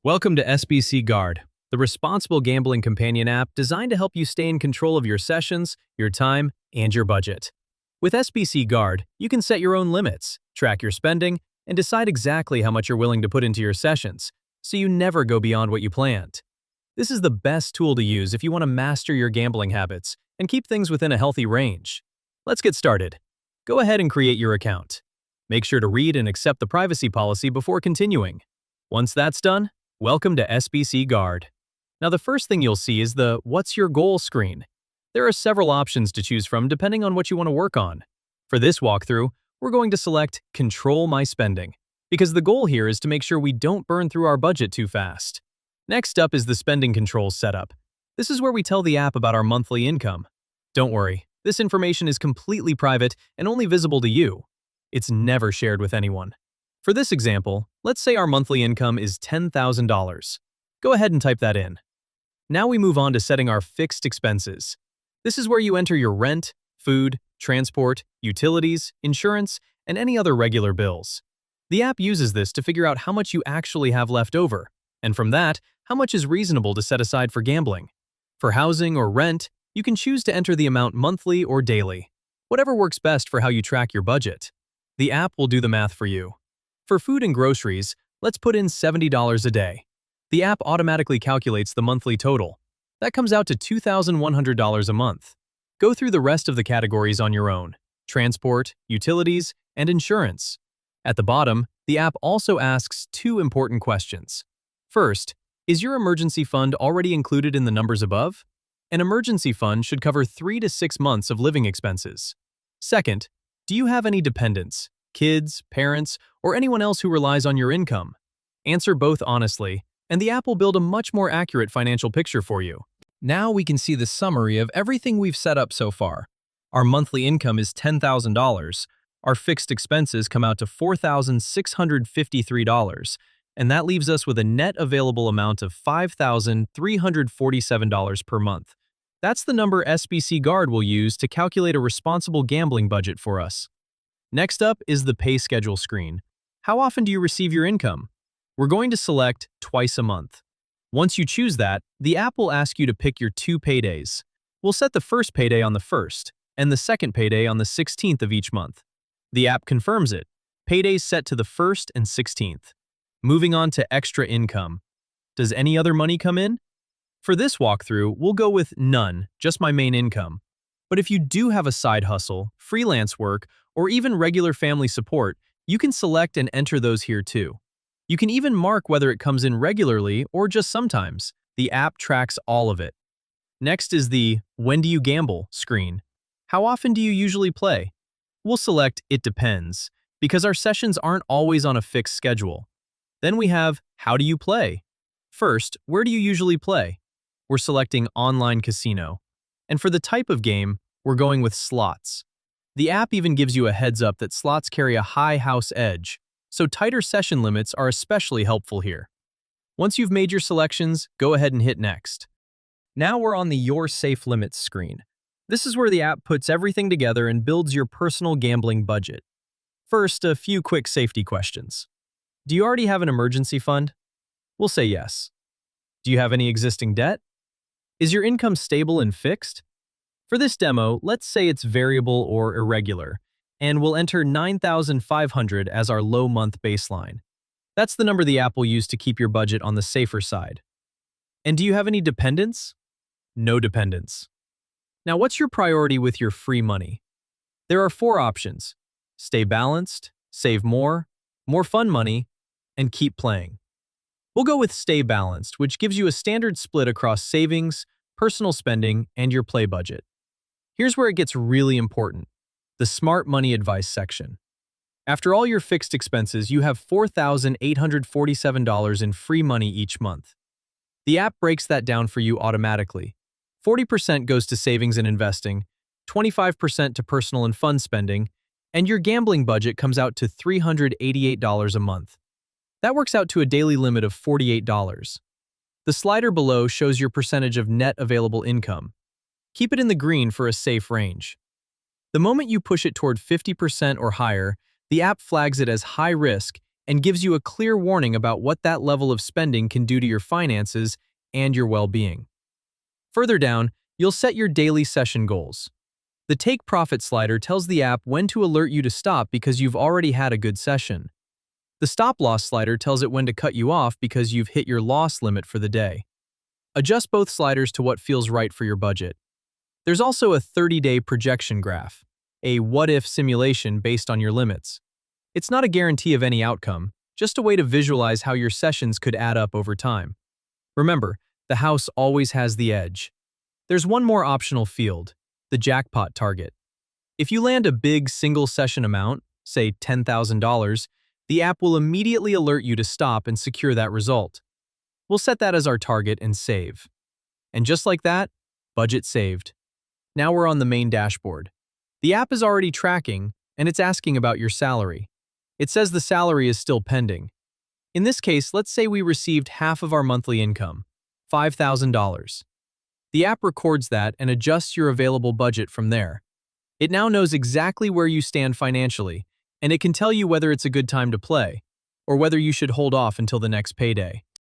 Welcome to SBCGuard, the responsible gambling companion app designed to help you stay in control of your sessions, your time, and your budget. With SBCGuard, you can set your own limits, track your spending, and decide exactly how much you're willing to put into your sessions, so you never go beyond what you planned. This is the best tool to use if you want to master your gambling habits and keep things within a healthy range. Let's get started. Go ahead and create your account. Make sure to read and accept the privacy policy before continuing. Once that's done, welcome to SBCGuard. Now the first thing you'll see is the What's Your Goal screen. There are several options to choose from depending on what you want to work on. For this walkthrough, we're going to select Control My Spending, because the goal here is to make sure we don't burn through our budget too fast. Next up is the Spending Controls setup. This is where we tell the app about our monthly income. Don't worry, this information is completely private and only visible to you. It's never shared with anyone. For this example, let's say our monthly income is $10,000. Go ahead and type that in. Now we move on to setting our fixed expenses. This is where you enter your rent, food, transport, utilities, insurance, and any other regular bills. The app uses this to figure out how much you actually have left over, and from that, how much is reasonable to set aside for gambling. For housing or rent, you can choose to enter the amount monthly or daily, whatever works best for how you track your budget. The app will do the math for you. For food and groceries, let's put in $70 a day. The app automatically calculates the monthly total. That comes out to $2,100 a month. Go through the rest of the categories on your own: transport, utilities, and insurance. At the bottom, the app also asks two important questions. First, is your emergency fund already included in the numbers above? An emergency fund should cover 3 to 6 months of living expenses. Second, do you have any dependents, kids, parents, or anyone else who relies on your income? Answer both honestly, and the app will build a much more accurate financial picture for you. Now we can see the summary of everything we've set up so far. Our monthly income is $10,000, our fixed expenses come out to $4,653, and that leaves us with a net available amount of $5,347 per month. That's the number SBCGuard will use to calculate a responsible gambling budget for us. Next up is the Pay Schedule screen. How often do you receive your income? We're going to select twice a month. Once you choose that, the app will ask you to pick your 2 paydays. We'll set the first payday on the 1st and the second payday on the 16th of each month. The app confirms it. Paydays set to the 1st and 16th. Moving on to extra income. Does any other money come in? For this walkthrough, we'll go with none, just my main income. But if you do have a side hustle, freelance work, or even regular family support, you can select and enter those here too. You can even mark whether it comes in regularly or just sometimes. The app tracks all of it. Next is the When Do You Gamble screen. How often do you usually play? We'll select It Depends, because our sessions aren't always on a fixed schedule. Then we have How Do You Play? First, where do you usually play? We're selecting Online Casino. And for the type of game, we're going with slots. The app even gives you a heads up that slots carry a high house edge, so tighter session limits are especially helpful here. Once you've made your selections, go ahead and hit Next. Now we're on the Your Safe Limits screen. This is where the app puts everything together and builds your personal gambling budget. First, a few quick safety questions. Do you already have an emergency fund? We'll say yes. Do you have any existing debt? Is your income stable and fixed? For this demo, let's say it's variable or irregular, and we'll enter 9,500 as our low month baseline. That's the number the app will use to keep your budget on the safer side. And do you have any dependents? No dependents. Now, what's your priority with your free money? There are 4 options: stay balanced, save more fun money, and keep playing. We'll go with stay balanced, which gives you a standard split across savings, personal spending, and your play budget. Here's where it gets really important: the smart money advice section. After all your fixed expenses, you have $4,847 in free money each month. The app breaks that down for you automatically. 40% goes to savings and investing, 25% to personal and fun spending, and your gambling budget comes out to $388 a month. That works out to a daily limit of $48. The slider below shows your percentage of net available income. Keep it in the green for a safe range. The moment you push it toward 50% or higher, the app flags it as high risk and gives you a clear warning about what that level of spending can do to your finances and your well-being. Further down, you'll set your daily session goals. The Take Profit slider tells the app when to alert you to stop because you've already had a good session. The Stop Loss slider tells it when to cut you off because you've hit your loss limit for the day. Adjust both sliders to what feels right for your budget. There's also a 30-day projection graph, a what-if simulation based on your limits. It's not a guarantee of any outcome, just a way to visualize how your sessions could add up over time. Remember, the house always has the edge. There's one more optional field, the jackpot target. If you land a big single-session amount, say $10,000, the app will immediately alert you to stop and secure that result. We'll set that as our target and save. And just like that, budget saved. Now we're on the main dashboard. The app is already tracking, and it's asking about your salary. It says the salary is still pending. In this case, let's say we received half of our monthly income, $5,000. The app records that and adjusts your available budget from there. It now knows exactly where you stand financially, and it can tell you whether it's a good time to play, or whether you should hold off until the next payday.